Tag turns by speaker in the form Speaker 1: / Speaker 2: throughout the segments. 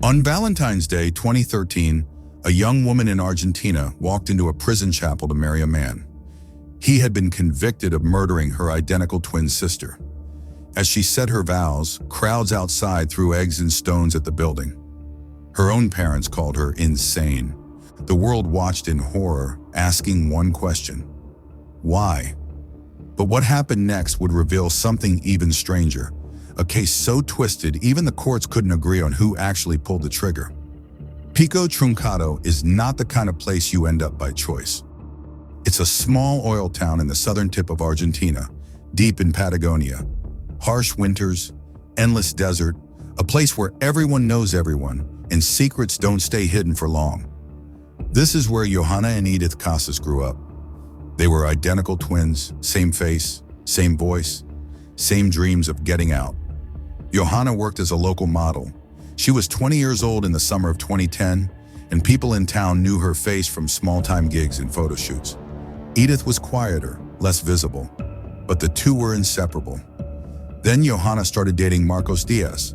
Speaker 1: On Valentine's Day 2013, a young woman in Argentina walked into a prison chapel to marry a man. He had been convicted of murdering her identical twin sister. As she said her vows, crowds outside threw eggs and stones at the building. Her own parents called her insane. The world watched in horror, asking one question: why? But what happened next would reveal something even stranger. A case so twisted, even the courts couldn't agree on who actually pulled the trigger. Pico, Truncado is not the kind of place you end up by choice. It's a small oil town in the southern tip of Argentina, deep in Patagonia. Harsh winters, endless desert, a place where everyone knows everyone, and secrets don't stay hidden for long. This is where Johana and Edith Casas grew up. They were identical twins, same face, same voice, same dreams of getting out. Johana worked as a local model. She was 20 years old in the summer of 2010, and people in town knew her face from small-time gigs and photo shoots. Edith was quieter, less visible, but the two were inseparable. Then Johana started dating Marcos Díaz.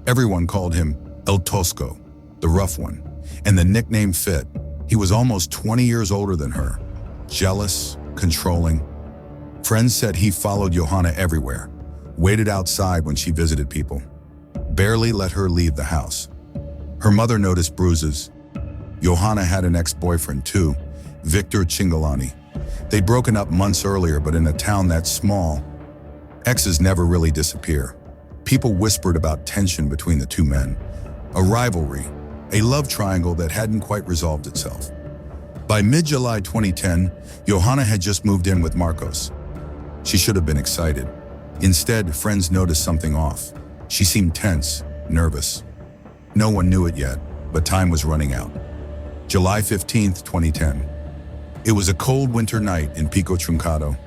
Speaker 1: Everyone called him El Tosco, the rough one, and the nickname fit. He was almost 20 years older than her, jealous, controlling. Friends said he followed Johana everywhere, waited outside when she visited people, barely let her leave the house. Her mother noticed bruises. Johana had an ex-boyfriend too, Víctor Cingolani. They'd broken up months earlier, but in a town that small, exes never really disappear. People whispered about tension between the two men, a rivalry, a love triangle that hadn't quite resolved itself. By mid-July 2010, Johana had just moved in with Marcos. She should have been excited. Instead, friends noticed something off. She seemed tense, nervous. No one knew it yet, but time was running out. July 15th, 2010. It was a cold winter night in Pico, Truncado.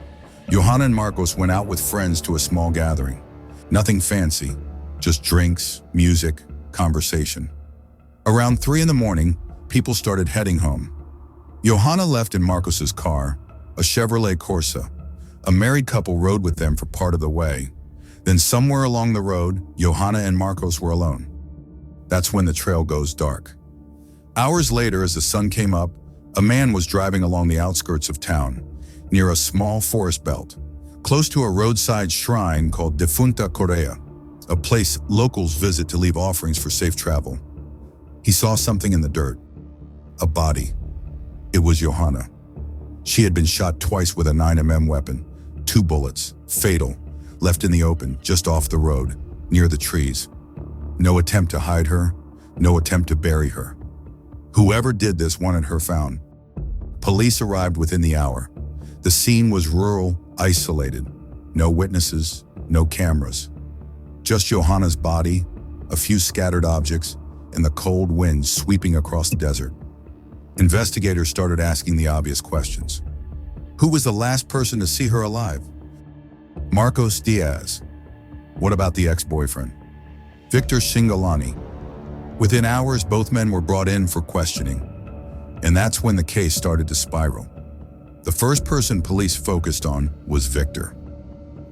Speaker 1: Johana and Marcos went out with friends to a small gathering. Nothing fancy, just drinks, music, conversation. Around 3 in the morning, people started heading home. Johana left in Marcos's car, a Chevrolet Corsa. A married couple rode with them for part of the way. Then somewhere along the road, Johana and Marcos were alone. That's when the trail goes dark. Hours later, as the sun came up, a man was driving along the outskirts of town, near a small forest belt, close to a roadside shrine called Difunta Correa, a place locals visit to leave offerings for safe travel. He saw something in the dirt, a body. It was Johana. She had been shot twice with a 9mm weapon, 2 bullets, fatal, left in the open, just off the road, near the trees. No attempt to hide her, no attempt to bury her. Whoever did this wanted her found. Police arrived within the hour. The scene was rural, isolated. No witnesses, no cameras. Just Johana's body, a few scattered objects, and the cold wind sweeping across the desert. Investigators started asking the obvious questions. Who was the last person to see her alive? Marcos Díaz. What about the ex-boyfriend? Víctor Cingolani. Within hours, both men were brought in for questioning. And that's when the case started to spiral. The first person police focused on was Víctor.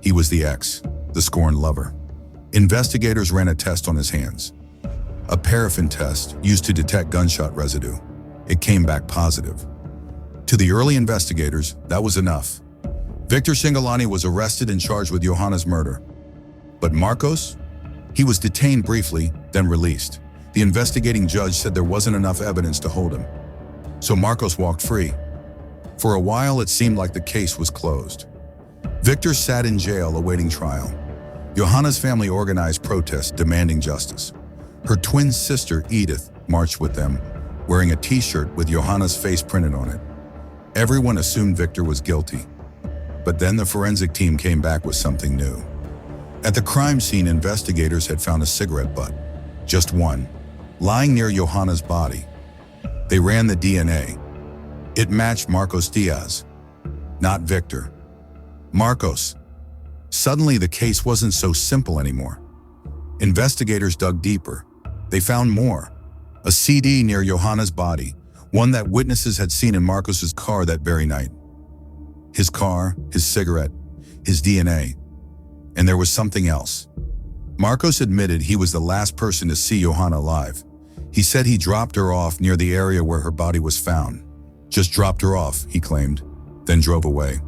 Speaker 1: He was the ex, the scorned lover. Investigators ran a test on his hands. A paraffin test used to detect gunshot residue. It came back positive. To the early investigators, that was enough. Víctor Cingolani was arrested and charged with Johana's murder. But Marcos? He was detained briefly, then released. The investigating judge said there wasn't enough evidence to hold him. So Marcos walked free. For a while, it seemed like the case was closed. Víctor sat in jail awaiting trial. Johana's family organized protests demanding justice. Her twin sister, Edith, marched with them, wearing a t-shirt with Johana's face printed on it. Everyone assumed Víctor was guilty. But then the forensic team came back with something new. At the crime scene, investigators had found a cigarette butt, just one, lying near Johana's body. They ran the DNA. It matched Marcos Díaz, not Víctor. Marcos. Suddenly, the case wasn't so simple anymore. Investigators dug deeper. They found more. A CD near Johana's body, one that witnesses had seen in Marcos's car that very night. His car, his cigarette, his DNA. And there was something else. Marcos admitted he was the last person to see Johana alive. He said he dropped her off near the area where her body was found. Just dropped her off, he claimed, then drove away.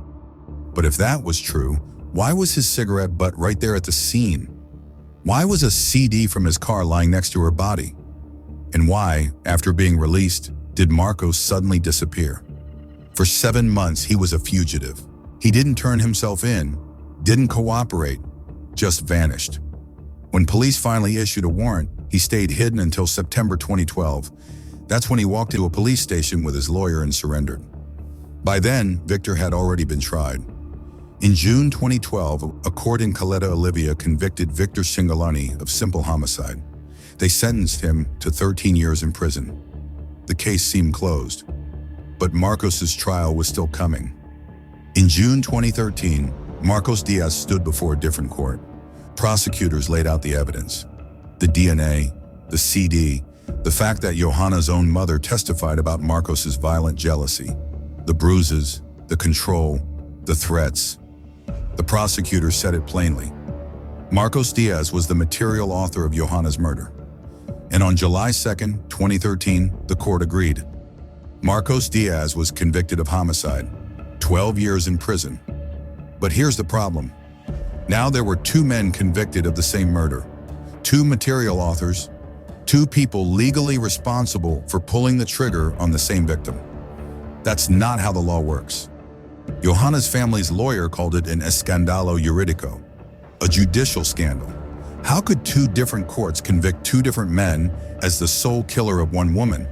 Speaker 1: But if that was true, why was his cigarette butt right there at the scene? Why was a CD from his car lying next to her body? And why, after being released, did Marcos suddenly disappear? For 7 months, he was a fugitive. He didn't turn himself in, didn't cooperate, just vanished. When police finally issued a warrant, he stayed hidden until September 2012. That's when he walked into a police station with his lawyer and surrendered. By then, Víctor had already been tried. In June 2012, a court in Caleta, Olivia convicted Víctor Cingolani of simple homicide. They sentenced him to 13 years in prison. The case seemed closed, but Marcos's trial was still coming. In June 2013, Marcos Díaz stood before a different court. Prosecutors laid out the evidence. The DNA, the CD, the fact that Johana's own mother testified about Marcos's violent jealousy, the bruises, the control, the threats. The prosecutor said it plainly. Marcos Díaz was the material author of Johana's murder. And on July 2, 2013, the court agreed. Marcos Díaz was convicted of homicide, 12 years in prison. But here's the problem. Now there were 2 men convicted of the same murder, 2 material authors, 2 people legally responsible for pulling the trigger on the same victim. That's not how the law works. Johana's family's lawyer called it an escándalo jurídico, a judicial scandal. How could 2 different courts convict 2 different men as the sole killer of one woman?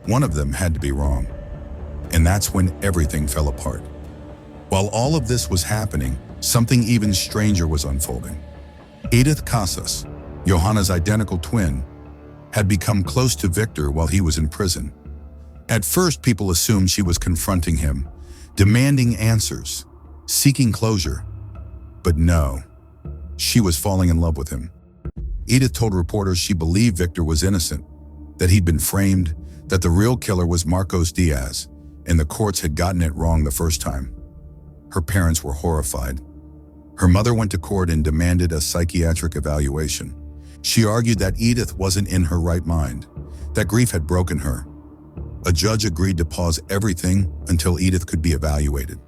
Speaker 1: One of them had to be wrong. And that's when everything fell apart. While all of this was happening, something even stranger was unfolding. Edith Casas, Johana's identical twin, had become close to Víctor while he was in prison. At first, people assumed she was confronting him, demanding answers, seeking closure. But no, she was falling in love with him. Edith told reporters she believed Víctor was innocent, that he'd been framed, that the real killer was Marcos Díaz, and the courts had gotten it wrong the first time. Her parents were horrified. Her mother went to court and demanded a psychiatric evaluation. She argued that Edith wasn't in her right mind, that grief had broken her. A judge agreed to pause everything until Edith could be evaluated.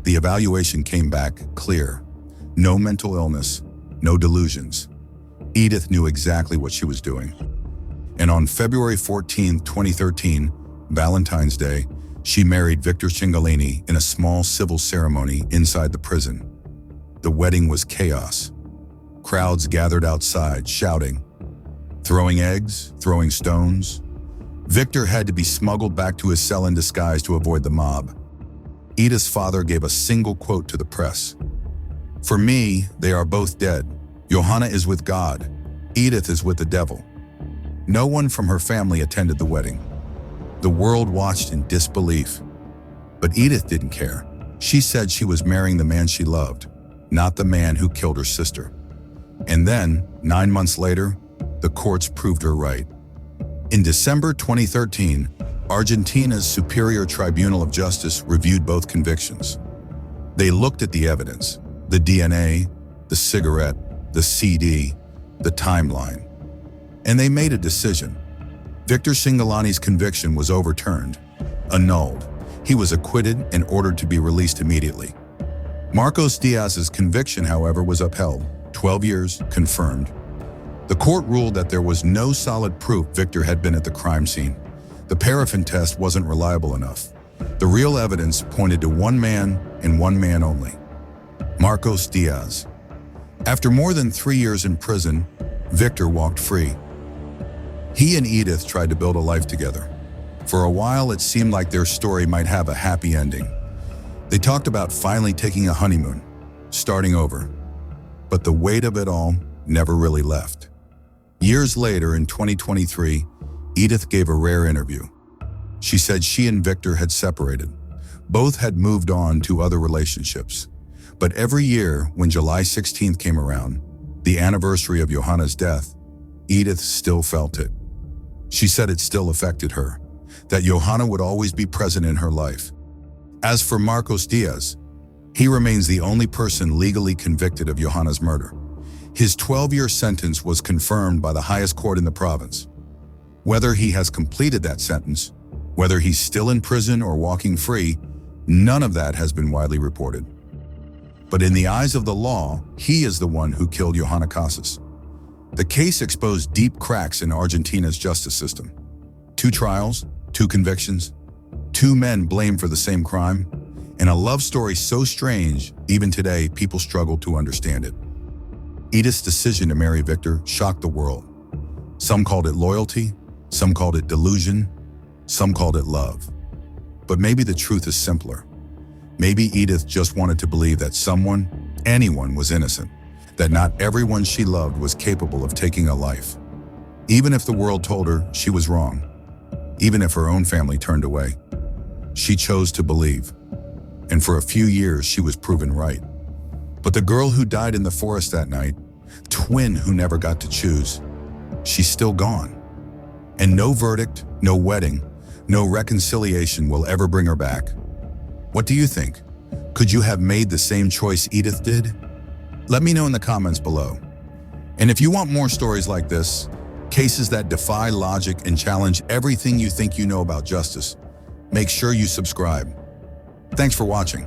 Speaker 1: The evaluation came back clear. No mental illness, no delusions. Edith knew exactly what she was doing. And on February 14, 2013, Valentine's Day, she married Víctor Cingolani in a small civil ceremony inside the prison. The wedding was chaos. Crowds gathered outside, shouting, throwing eggs, throwing stones. Víctor had to be smuggled back to his cell in disguise to avoid the mob. Edith's father gave a single quote to the press. "For me, they are both dead. Johana is with God. Edith is with the devil." No one from her family attended the wedding. The world watched in disbelief. But Edith didn't care. She said she was marrying the man she loved, not the man who killed her sister. And then, 9 months later, the courts proved her right. In December 2013, Argentina's Superior Tribunal of Justice reviewed both convictions. They looked at the evidence, the DNA, the cigarette, the CD, the timeline, and they made a decision. Víctor Cingolani's conviction was overturned, annulled. He was acquitted and ordered to be released immediately. Marcos Díaz's conviction, however, was upheld. 12 years, confirmed. The court ruled that there was no solid proof Víctor had been at the crime scene. The paraffin test wasn't reliable enough. The real evidence pointed to one man and one man only, Marcos Díaz. After more than 3 years in prison, Víctor walked free. He and Edith tried to build a life together. For a while, it seemed like their story might have a happy ending. They talked about finally taking a honeymoon, starting over. But the weight of it all never really left. Years later, in 2023, Edith gave a rare interview. She said she and Víctor had separated. Both had moved on to other relationships. But every year, when July 16th came around, the anniversary of Johana's death, Edith still felt it. She said it still affected her, that Johana would always be present in her life. As for Marcos Díaz, he remains the only person legally convicted of Johana's murder. His 12-year sentence was confirmed by the highest court in the province. Whether he has completed that sentence, whether he's still in prison or walking free, none of that has been widely reported. But in the eyes of the law, he is the one who killed Johana Casas. The case exposed deep cracks in Argentina's justice system. 2 trials, 2 convictions, 2 men blamed for the same crime, and a love story so strange, even today, people struggle to understand it. Edith's decision to marry Víctor shocked the world. Some called it loyalty, some called it delusion, some called it love. But maybe the truth is simpler. Maybe Edith just wanted to believe that someone, anyone, was innocent, that not everyone she loved was capable of taking a life. Even if the world told her she was wrong, even if her own family turned away, she chose to believe. And for a few years, she was proven right. But the girl who died in the forest that night, twin who never got to choose, she's still gone. And no verdict, no wedding, no reconciliation will ever bring her back. What do you think? Could you have made the same choice Edith did? Let me know in the comments below. And if you want more stories like this, cases that defy logic and challenge everything you think you know about justice, make sure you subscribe. Thanks for watching.